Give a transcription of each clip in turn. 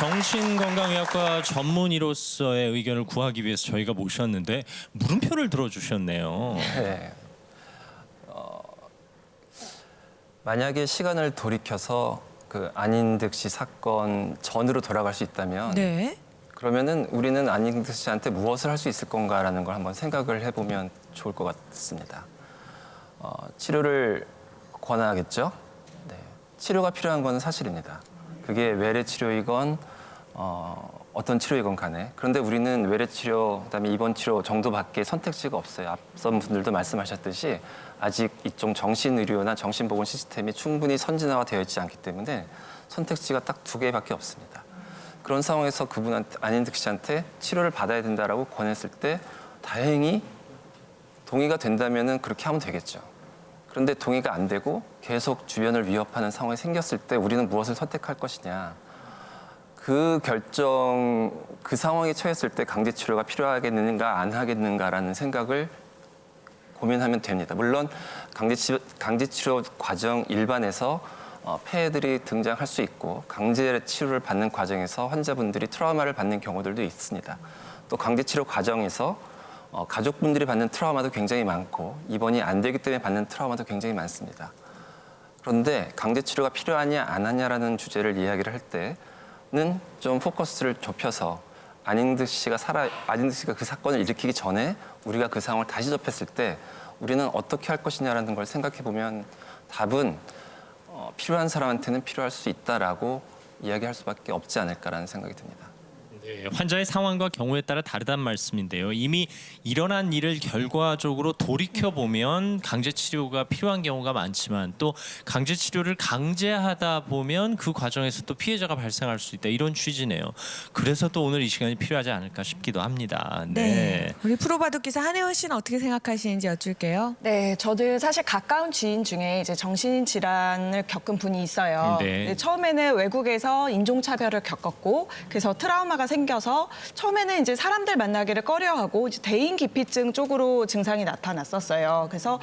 정신건강의학과 전문의로서의 의견을 구하기 위해서 저희가 모셨는데 물음표를 들어주셨네요. 네. 만약에 시간을 돌이켜서 그 안인득 씨 사건 전으로 돌아갈 수 있다면 네. 그러면은 우리는 안인득 씨한테 무엇을 할 수 있을 건가라는 걸 한번 생각을 해보면 좋을 것 같습니다. 치료를 권하겠죠. 네. 치료가 필요한 건 사실입니다. 그게 외래 치료이건 어떤 치료이건 간에. 그런데 우리는 외래 치료, 그다음에 입원 치료 정도밖에 선택지가 없어요. 앞선 분들도 말씀하셨듯이 아직 이쪽 정신의료나 정신보건 시스템이 충분히 선진화가 되어 있지 않기 때문에 선택지가 딱 2개밖에 없습니다. 그런 상황에서 그분한테, 안인득 씨한테 치료를 받아야 된다라고 권했을 때 다행히 동의가 된다면은 그렇게 하면 되겠죠. 그런데 동의가 안 되고 계속 주변을 위협하는 상황이 생겼을 때 우리는 무엇을 선택할 것이냐. 그 결정, 그 상황에 처했을 때 강제 치료가 필요하겠는가 안 하겠는가라는 생각을 고민하면 됩니다. 물론 강제 치료 과정 일반에서 폐해들이 등장할 수 있고 강제 치료를 받는 과정에서 환자분들이 트라우마를 받는 경우들도 있습니다. 또 강제 치료 과정에서 가족분들이 받는 트라우마도 굉장히 많고 입원이 안 되기 때문에 받는 트라우마도 굉장히 많습니다. 그런데 강제 치료가 필요하냐 안 하냐라는 주제를 이야기를 할 때는 좀 포커스를 좁혀서 안인득 씨가 그 사건을 일으키기 전에 우리가 그 상황을 다시 접했을 때 우리는 어떻게 할 것이냐라는 걸 생각해 보면 답은 필요한 사람한테는 필요할 수 있다라고 이야기할 수밖에 없지 않을까라는 생각이 듭니다. 네, 환자의 상황과 경우에 따라 다르다는 말씀인데요. 이미 일어난 일을 결과적으로 돌이켜보면 강제 치료가 필요한 경우가 많지만 또 강제 치료를 강제하다 보면 그 과정에서 또 피해자가 발생할 수 있다. 이런 취지네요. 그래서 또 오늘 이 시간이 필요하지 않을까 싶기도 합니다. 네. 우리 프로바둑 기사 한혜원 씨는 어떻게 생각하시는지 여쭐게요. 네, 저도 사실 가까운 지인 중에 이제 정신질환을 겪은 분이 있어요. 네. 처음에는 외국에서 인종차별을 겪었고, 그래서 트라우마가 생겨서 처음에는 이제 사람들 만나기를 꺼려하고 이제 대인 기피증 쪽으로 증상이 나타났었어요. 그래서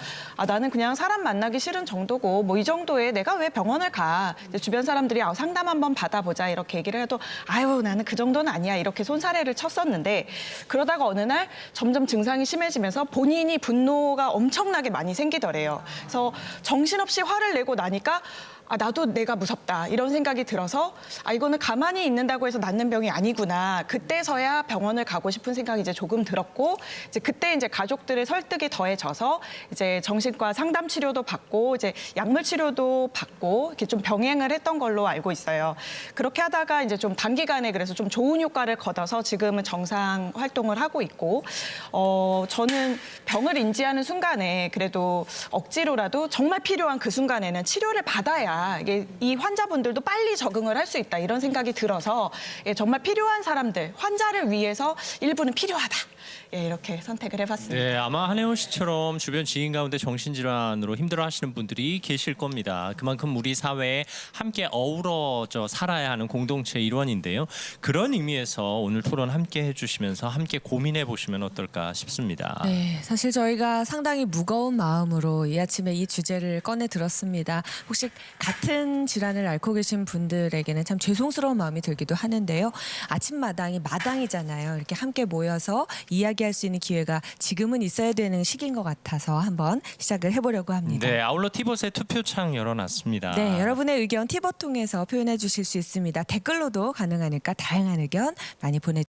나는 그냥 사람 만나기 싫은 정도고 뭐 이 정도에 내가 왜 병원을 가? 이제 주변 사람들이 상담 한번 받아보자 이렇게 얘기를 해도 아유 나는 그 정도는 아니야 이렇게 손사래를 쳤었는데 그러다가 어느 날 점점 증상이 심해지면서 본인이 분노가 엄청나게 많이 생기더래요. 그래서 정신없이 화를 내고 나니까 나도 내가 무섭다 이런 생각이 들어서 이거는 가만히 있는다고 해서 낫는 병이 아니구나. 그때서야 병원을 가고 싶은 생각이 이제 조금 들었고 이제 그때 이제 가족들의 설득이 더해져서 이제 정신과 상담 치료도 받고 이제 약물 치료도 받고 이렇게 좀 병행을 했던 걸로 알고 있어요. 그렇게 하다가 이제 좀 단기간에 그래서 좀 좋은 효과를 거둬서 지금은 정상 활동을 하고 있고 저는 병을 인지하는 순간에 그래도 억지로라도 정말 필요한 그 순간에는 치료를 받아야 이게 이 환자분들도 빨리 적응을 할 수 있다 이런 생각이 들어서 정말 필요한 사람들, 환자를 위해서 일부는 필요하다. 이렇게 선택을 해봤습니다. 네, 아마 한혜원 씨처럼 주변 지인 가운데 정신질환으로 힘들어하시는 분들이 계실 겁니다. 그만큼 우리 사회에 함께 어우러져 살아야 하는 공동체의 일원인데요. 그런 의미에서 오늘 토론 함께 해주시면서 함께 고민해 보시면 어떨까 싶습니다. 네, 사실 저희가 상당히 무거운 마음으로 이 아침에 이 주제를 꺼내 들었습니다. 혹시 같은 질환을 앓고 계신 분들에게는 참 죄송스러운 마음이 들기도 하는데요. 아침마당이 마당이잖아요. 이렇게 함께 모여서 이야기할 수 있는 기회가 지금은 있어야 되는 시기인 것 같아서 한번 시작을 해보려고 합니다. 네, 아울러 티봇의 투표창 열어놨습니다. 네, 여러분의 의견 티봇 통해서 표현해 주실 수 있습니다. 댓글로도 가능하니까 다양한 의견 많이 보내주세요.